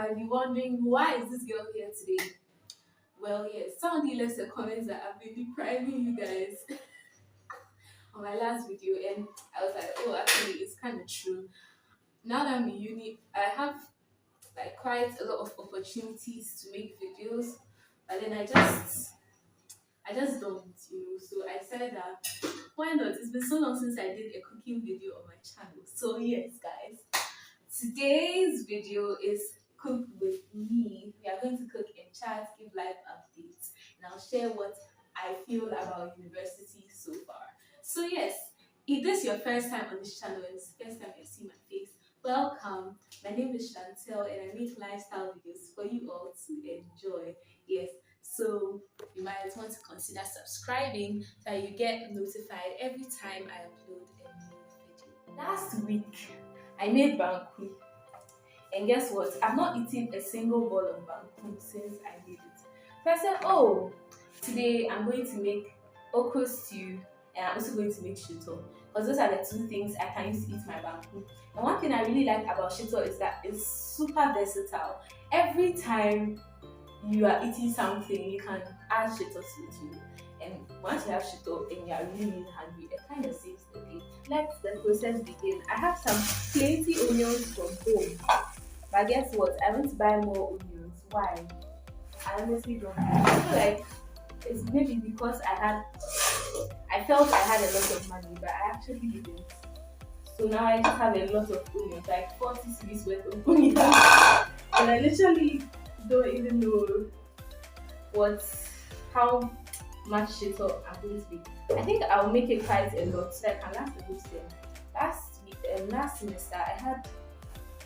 might be wondering, why is this girl here today? Well, yes, somebody left a comment that I've been depriving you guys on my last video, and I was like, oh, actually, it's kind of true. Now that I'm in uni, I have like quite a lot of opportunities to make videos, but then I just don't, So I said that why not? It's been so long since I did a cooking video on my channel. So yes, guys, today's video is cook with me. We are going to cook in chat, give live updates, and I'll share what I feel about university so far. So yes, if this is your first time on this channel and it's the first time you see my face, welcome. My name is Chantel and I make lifestyle videos for you all to enjoy. Yes, so you might want to consider subscribing so that you get notified every time I upload a new video. Last week, I made banku, and guess what? I've not eaten a single bowl of banku since I made it. So I said, oh, today I'm going to make okro stew and I'm also going to make shito, because those are the two things I can use to eat my banku. And one thing I really like about shito is that it's super versatile. Every time you are eating something, you can add shito to it. And once you have shito and you are really, really hungry, it kind of saves the day. Let the process begin. I have some plenty onions from home, but guess what? I want to buy more onions. Why? I honestly don't know. I feel like it's maybe because I felt I had a lot of money, but I actually didn't. So now I just have a lot of onions, like 40 cedis worth of onions, and I literally don't even know how much shito I'm going to make. I think I'll make it quite a lot so I can last a good term. Last semester I had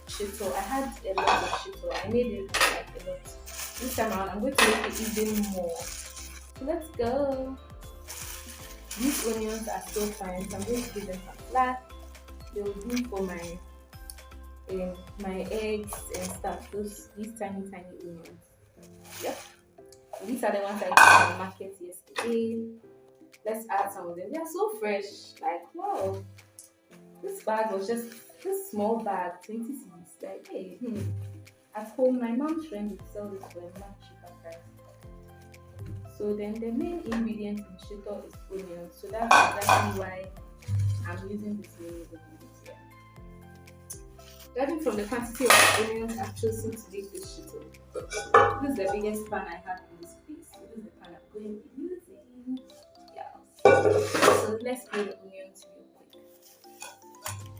shito. I had a lot of shito. I made it like a lot. This time around I'm going to make it even more. So let's go. These onions are so fine, so I'm going to give them some flat. They will do for my eggs and stuff. These tiny onions. Yep. These are the ones I got from the market yesterday. Let's add some of them. They are so fresh. Like, wow. This bag was just this small bag, 20 cedis. Like, hey, at home, my mom's friend would sell this for a much cheaper price. So then the main ingredient in shito is onions. So that's exactly why I'm using this many ingredients here. Judging from the quantity of onions I've chosen to make this shito, this is the biggest pan I have in this place. So this is the pan I'm going to be using. Yeah. So let's peel the onions real quick.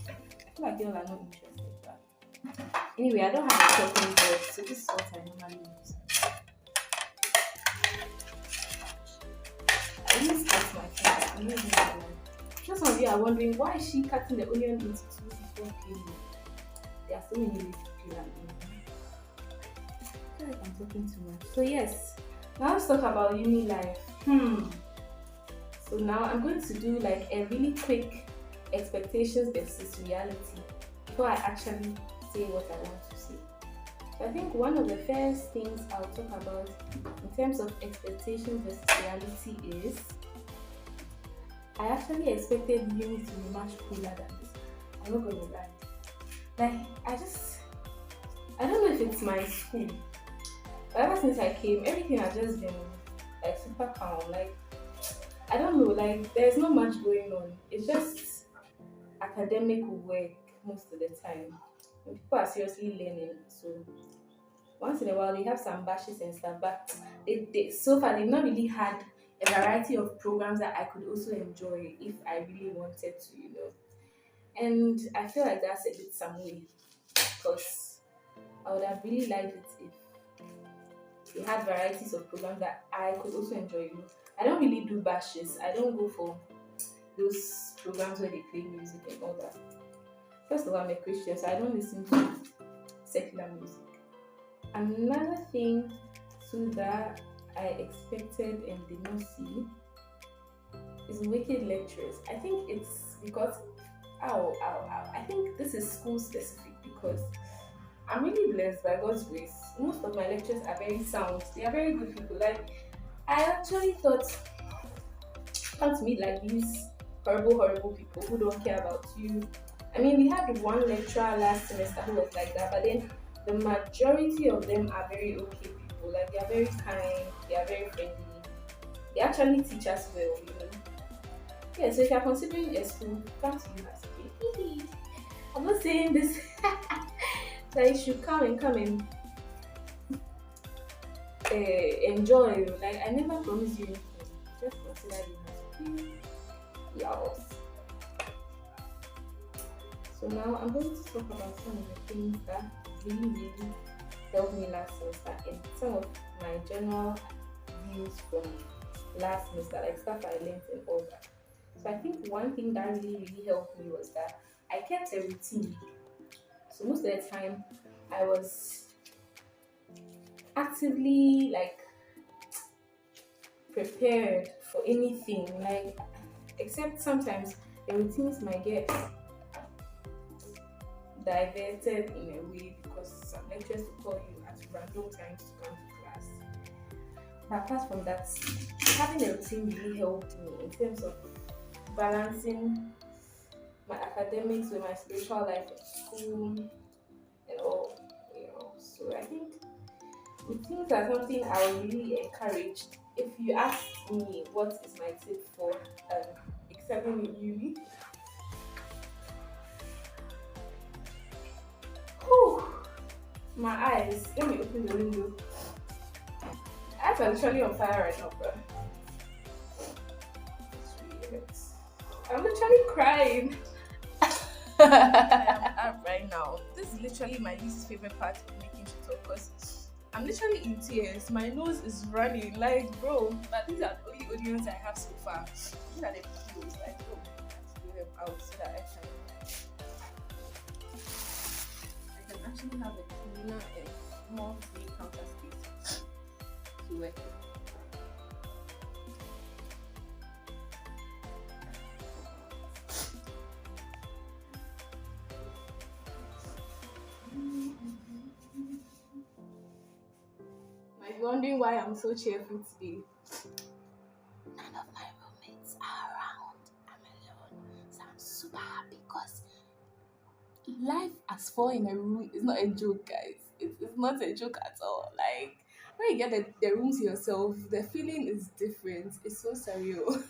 I feel like you all are not interested, but anyway, I don't have a chopping board, so this is what I normally use. I really cut my finger. I'm using that one. Just some of you are wondering, why is she cutting the onion into two before peeling? There are so many ways to peel an onion. I feel like I'm talking too much. So yes, now let's talk about uni life. So now I'm going to do like a really quick expectations versus reality before I actually say what I want to say. So I think one of the first things I'll talk about in terms of expectations versus reality is I actually expected uni to be much cooler than this. I'm not gonna lie. Like I don't know if it's my school, but ever since I came, everything has just been like super calm. Like I don't know, like there's not much going on. It's just academic work most of the time. And people are seriously learning. So once in a while they have some bashes and stuff, but so far they've not really had a variety of programs that I could also enjoy if I really wanted to. And I feel like that's a bit some way, because I would have really liked it if they had varieties of programs that I could also enjoy. I don't really do bashes. I don't go for those programs where they play music and all that. First of all, I'm a Christian, so I don't listen to secular music. Another thing too that I expected and did not see is wicked lecturers. I think it's because I think this is school specific, because I'm really blessed by God's grace. Most of my lectures are very sound. They are very good people. Like I actually thought come to meet like these horrible people who don't care about you. I mean, we had one lecturer last semester who was like that, but then the majority of them are very okay people. Like they are very kind, they are very friendly. They actually teach us well, you know. Yeah, so if you're considering a school, come to university. I'm not saying this that you should come and enjoy. Like I never promise you anything. Just consider university. Yeah. So now I'm going to talk about some of the things that really helped me last semester and some of my general views from last semester, like stuff I learned and all that. So I think one thing that really helped me was that I kept a routine. So most of the time I was actively like prepared for anything, like except sometimes the routines might get diverted in a way because some lecturers will call you at random times to come to class. But apart from that, having a routine really helped me in terms of balancing my academics with my spiritual life at school and all, you know. So I think routines are something I would really encourage. If you ask me what is my tip for excelling in uni, whew, my eyes. Let me open the window. My eyes are literally on fire right now, bro. It's really hurts. I'm literally crying. I am right now. This is literally my least favorite part of making Shito because I'm literally in tears. My nose is running. Like, bro, but these are the only audience I have so far. These are the videos. Like, bro, I have to do them out so that I can actually have a cleaner and more free counter space to work. Might be wondering why I'm so cheerful today. None of my roommates are around. I'm alone, so I'm super happy because life as four in a room is not a joke, guys. It's not a joke at all. Like when you get the room to yourself, the feeling is different. It's so surreal.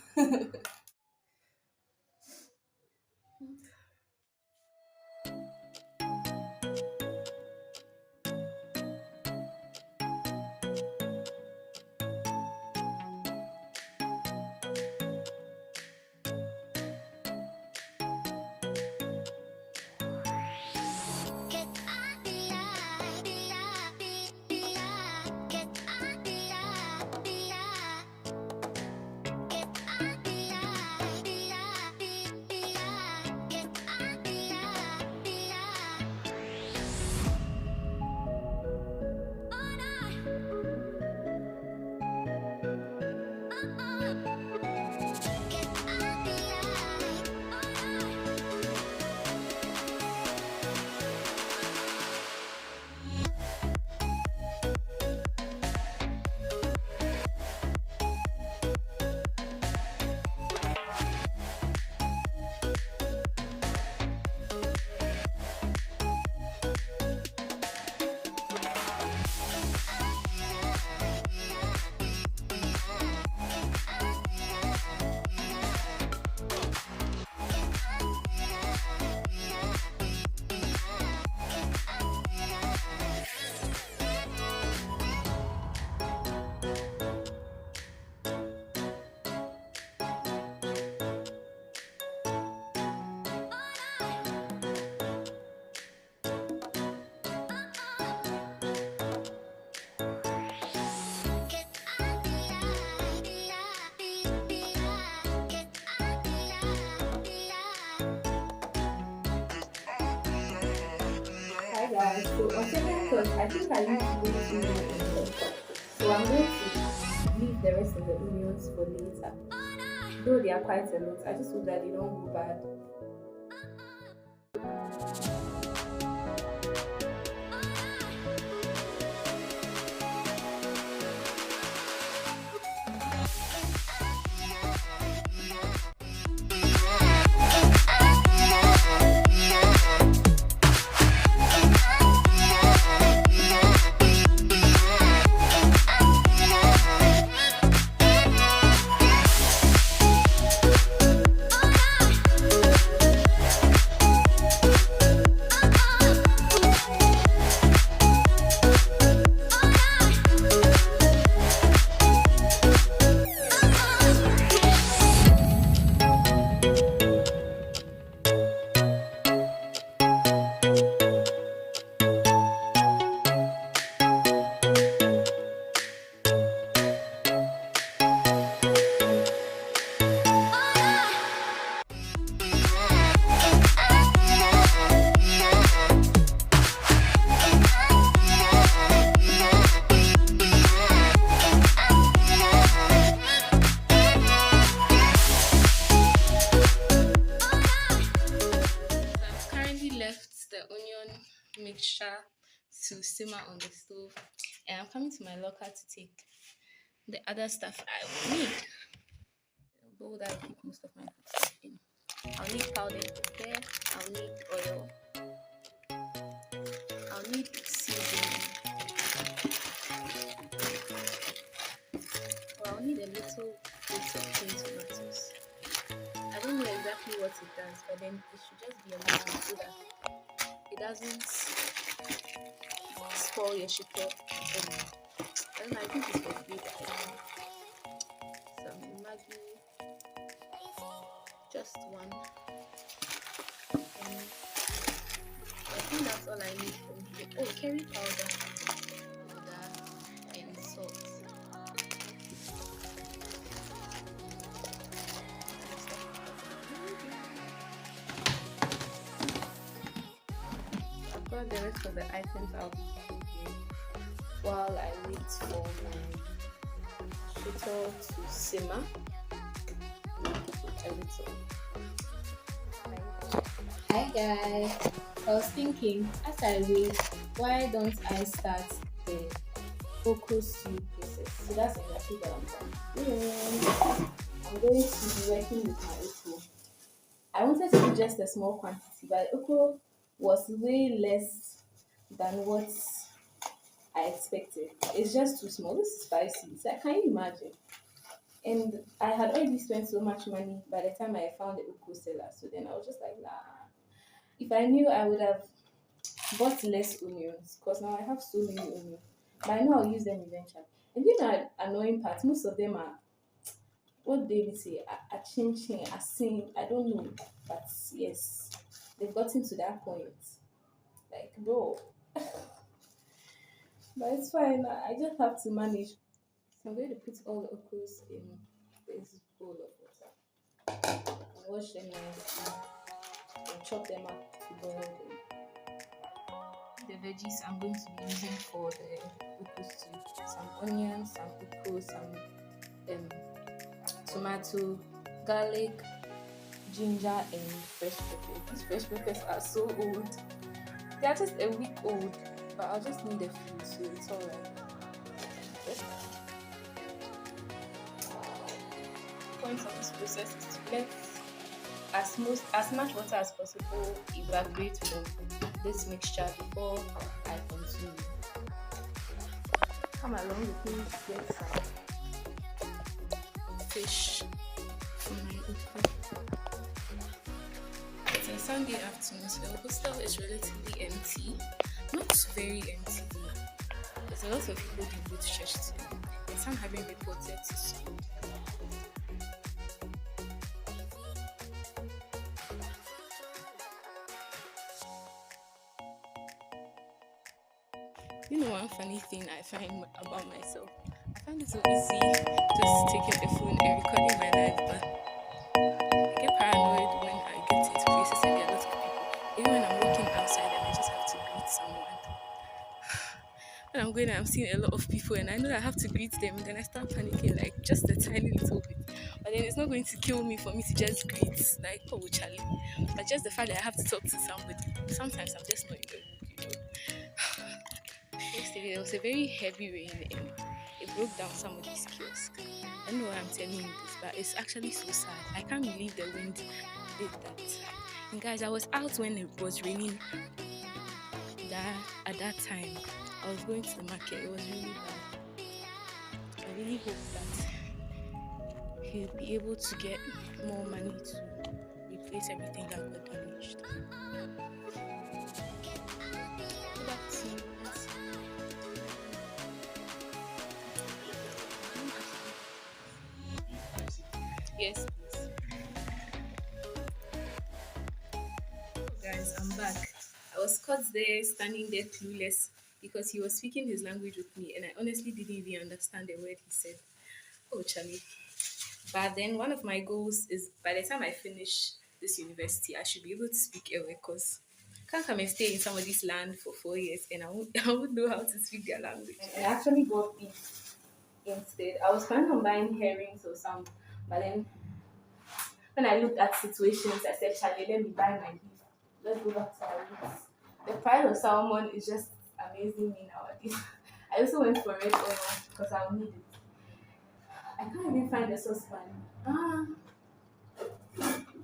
Hi guys, so on second thought, I think I used to really onions. So I'm going to leave the rest of the onions for later. Though they are quite a lot, I just hope that they don't go bad. mixture to simmer on the stove, and I'm coming to my locker to take the other stuff I will need. A bowl that I keep most of my food stuff in. I'll need powdered pepper, I'll need oil, I'll need seasoning, or I'll need a little bit of green tomatoes. I don't know exactly what it does, but then it should just be a little so that it doesn't spoil your shito. I don't know, I think it's for flavor. Some Maggi, just one. And I think that's all I need from here. Oh, curry powder, and salt. I've got the rest of the items I'll be cooking while I wait for my shito to simmer a little. Hi guys, I was thinking as I wait, why don't I start the okro stew process? So that's exactly what I'm doing. I'm going to be working with my okro. I wanted to do just a small quantity, but okro was way less than what I expected. It's just too small. This is spicy. So can you imagine? And I had already spent so much money by the time I found the okro seller. So then I was just like, nah. If I knew, I would have bought less onions because now I have so many onions. But I know I'll use them eventually. And you know, annoying part, most of them are what they would say, a chin chin, a sin. I don't know, but yes, they've gotten to that point. Like, bro, but it's fine. I just have to manage. So I'm going to put all the okras in this bowl of water and wash them nicely and chop them up to boil them. The veggies I'm going to be using for the okra stew: some onions, some okra, some um, tomato, garlic, ginger, and fresh peppers. These fresh peppers are so old. They are just a week old, but I'll just need a few, so it's alright. Just the point of this process is to let as much water as possible evaporate from this mixture before I continue. Come along with me to get some fish for my okra. It's a Sunday afternoon, so the hostel is relatively empty. Not very empty. There's a lot of people who go to church today, and some having reported to school. You know one funny thing I find about myself? I find it so easy just taking the phone and recording my life, but I get paranoid when I get into places and there are lots of people. Even when I'm walking outside and I just have to greet someone. When I'm going and I'm seeing a lot of people and I know that I have to greet them, then I start panicking like just a tiny little bit. But then it's not going to kill me for me to just greet, like, oh, Charlie. But just the fact that I have to talk to somebody, sometimes I'm just not in the mood, Yesterday there was a very heavy rain and it broke down somebody's kiosk. I don't know why I'm telling you this, but it's actually so sad. I can't believe the wind did that. And guys, I was out when it was raining at that time. I was going to the market. It was really bad. I really hope that he'll be able to get more money to replace everything that got damaged. Go back to you. Yes, please. Guys, I'm back. I was caught there, standing there clueless because he was speaking his language with me and I honestly didn't even understand a word he said. Oh, Charlie. But then one of my goals is by the time I finish this university, I should be able to speak Ewe because I can't come and stay in somebody's land for 4 years and I won't know how to speak their language. And I actually bought beef instead. I was planning on buying herrings or some, but then when I looked at situations, I said, Charlie, let me buy my beef. Let's go back to our roots. The price of salmon is just amazing me nowadays. I also went for red oil because I'll need it. I can't even find the saucepan. Ah,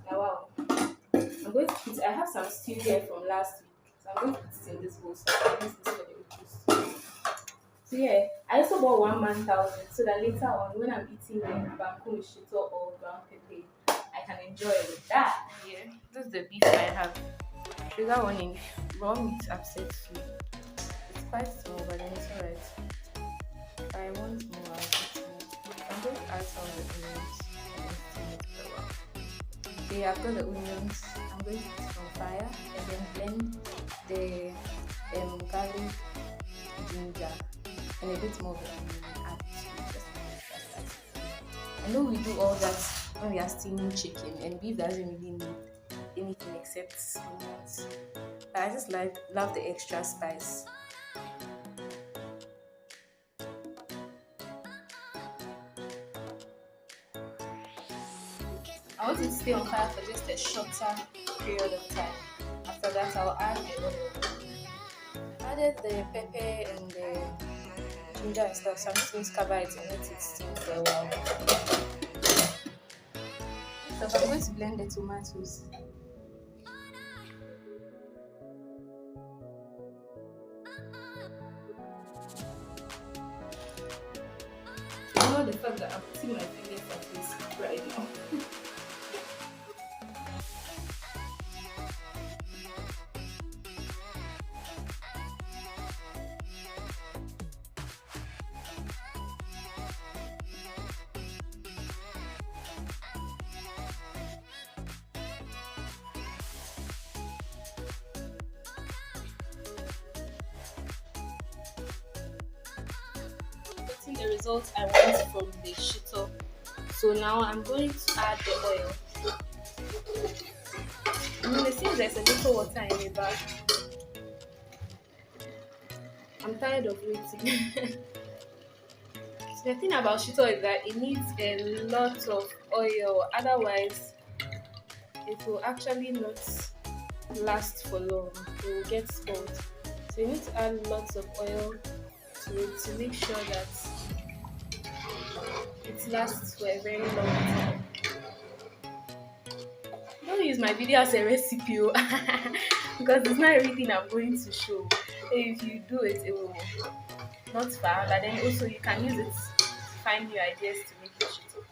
now wow. I'm going to put. I have some stew here from last week, so I'm going to put it in this bowl. So I can use this for the week. So yeah, I also bought 1,000 so that later on when I'm eating like bamboo shito or ground pepper, I can enjoy it with that. Yeah, this is the beef I have. Sugar one in raw meat upsets you. It's quite small, but then it's alright. If I want more, I'll get more. I'm going to add some of the onions and then steam it for a while. So yeah, I've got the onions. I'm going to put it on fire and then blend the garlic, ginger, and a bit more of the onion and add it to just that. I know we do all that when we are steaming chicken, and beef doesn't really need anything except onions. But I just love the extra spice. I want it to stay on fire for just a shorter period of time. After that, I'll add the oil. Added the pepper and the ginger and stuff, so I'm just going to cover it and let it steam for a while. So I'm going to blend the tomatoes. You know the fact that I'm putting my fingers at this right now. The result I want from the shito. So now I'm going to add the oil. It seems there's a little water in the bag. I'm tired of waiting. So the thing about shito is that it needs a lot of oil, otherwise it will actually not last for long. It will get spoiled. So you need to add lots of oil to it to make sure that it lasts for a very long time. Don't use my video as a recipe because it's not everything I'm going to show. If you do it, it will not far, but then also you can use it to find new ideas to make your shito.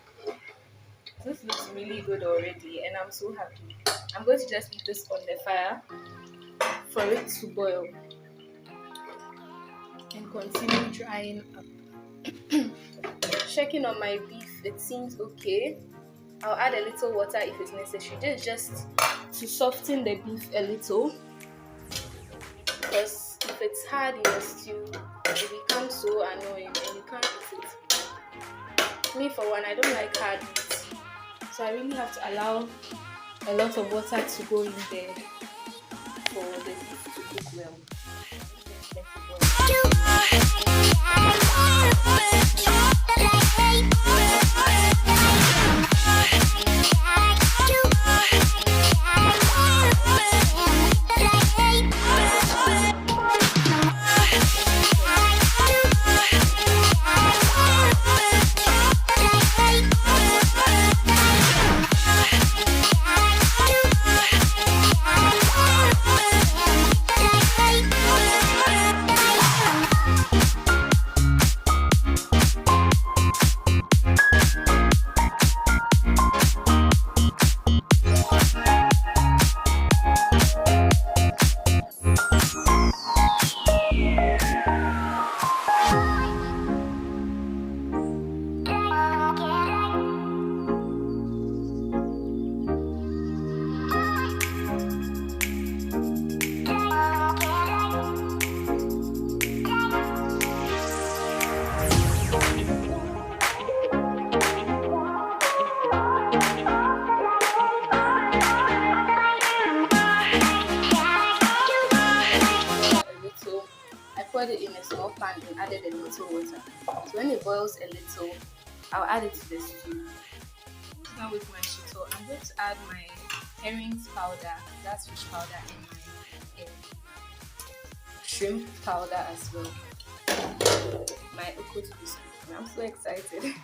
This looks really good already and I'm so happy. I'm going to just leave this on the fire for it to boil and continue drying up. Checking on my beef, it seems okay. I'll add a little water if it's necessary. This is just to soften the beef a little, because if it's hard in the stew, it becomes so annoying and you can't eat it. Me for one, I don't like hard meat, so I really have to allow a lot of water to go in there for the beef to cook well. It in a small pan and added a little water. So when it boils a little, I'll add it to the stew. Now with my shito, I'm going to add my herrings powder, that's fish powder, and my shrimp powder as well. My okro to be cooking. I'm so excited.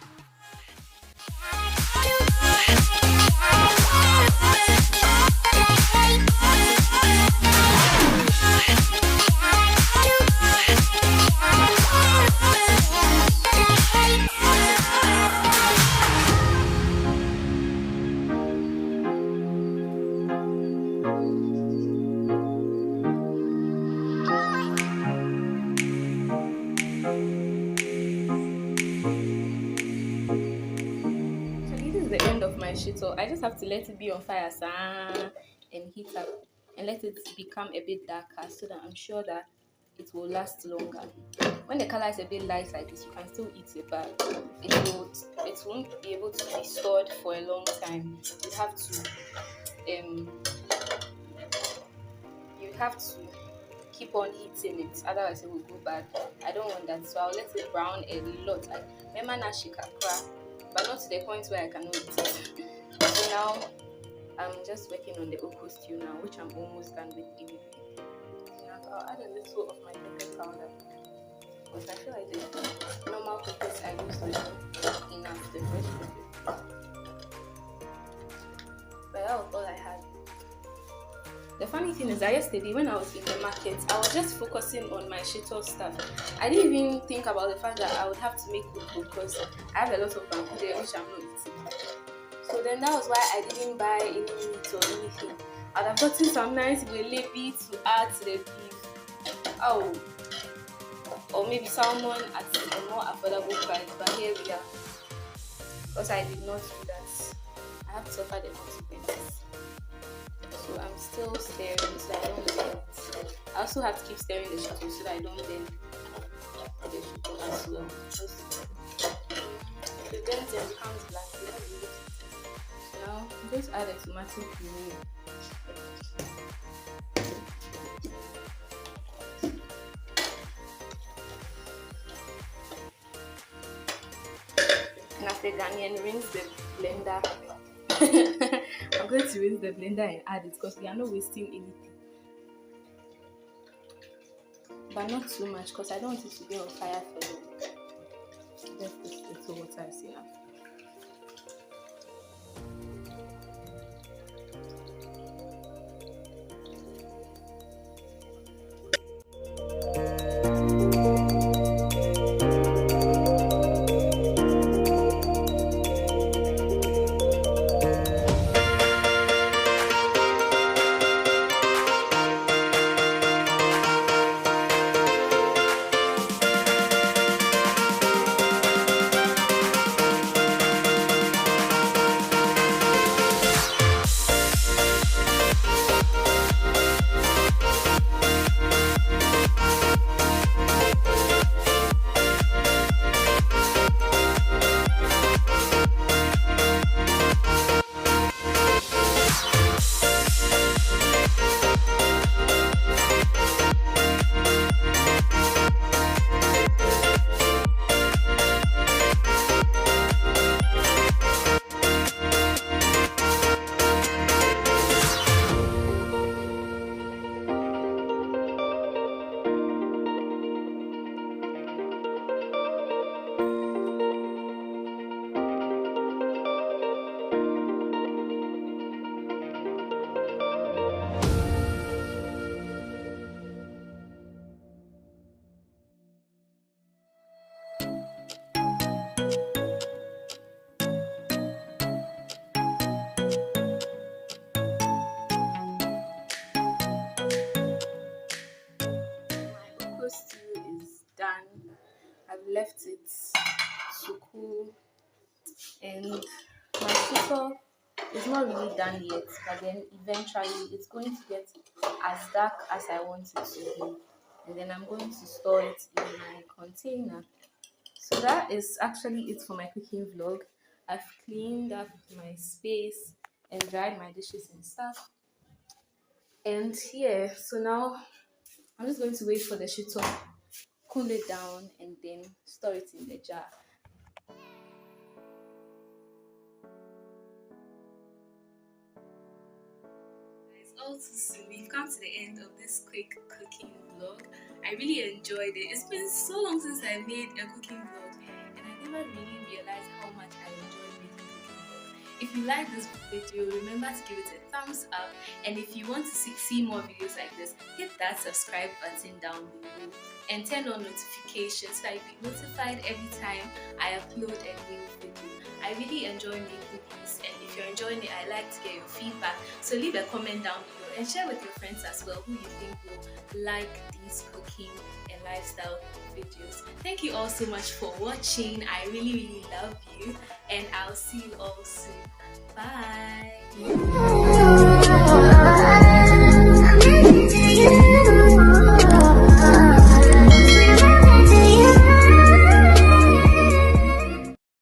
The end of my shito. I just have to let it be on fire and heat up and let it become a bit darker so that I'm sure that it will last longer. When the color is a bit light like this, you can still eat it, but it won't be able to be stored for a long time. You have to keep on eating it, otherwise it will go bad. I don't want that, so I'll let it brown a lot. Like but not to the point where I cannot eat it. So now I'm just working on the okro stew now, which I'm almost done with anyway. Now I'll add a little of my pepper powder because I feel like the normal peppers I use are enough, the fresh peppers. But that was all I had. The funny thing is that yesterday when I was in the market, I was just focusing on my shito stuff. I didn't even think about the fact that I would have to make okro because I have a lot of bamboo there which I'm not eating. So then that was why I didn't buy any meat or anything. I'd have gotten some nice gravy to add to the beef. Oh, or maybe salmon at a more affordable price. But here we are. Because I did not do that, I have to suffer the consequences. So I'm still stirring so I don't burn it. I also have to keep stirring the shito so that I don't burn the shito as well. If it burns and becomes black, you don't use it. So now just add a tomato puree. And after Ghanaian, rinse the blender. I'm going to rinse the blender and add it because we are not wasting anything. But not too much because I don't want it to be on fire for long. Just this little water is enough. Stew is done. I've left it to cool, and my shito is not really done yet, but then eventually it's going to get as dark as I want it to be, and then I'm going to store it in my container. So that is actually it for my cooking vlog. I've cleaned up my space and dried my dishes and stuff, and yeah, so now I'm just going to wait for the shito, cool it down, and then store it in the jar. all too soon. We've come to the end of this quick cooking vlog. I really enjoyed it. It's been so long since I made a cooking vlog, and I never really realized how much I enjoy making cooking vlogs. If you like this video, remember to give it a thumbs up, and if you want to see more videos like this, hit that subscribe button down below and turn on notifications so that you'll be notified every time I upload a new video. I really enjoy making these, and if you're enjoying it, I like to get your feedback. So leave a comment down below and share with your friends as well who you think will like these cooking and lifestyle videos. Thank you all so much for watching. I really love you, and I'll see you all soon. Bye.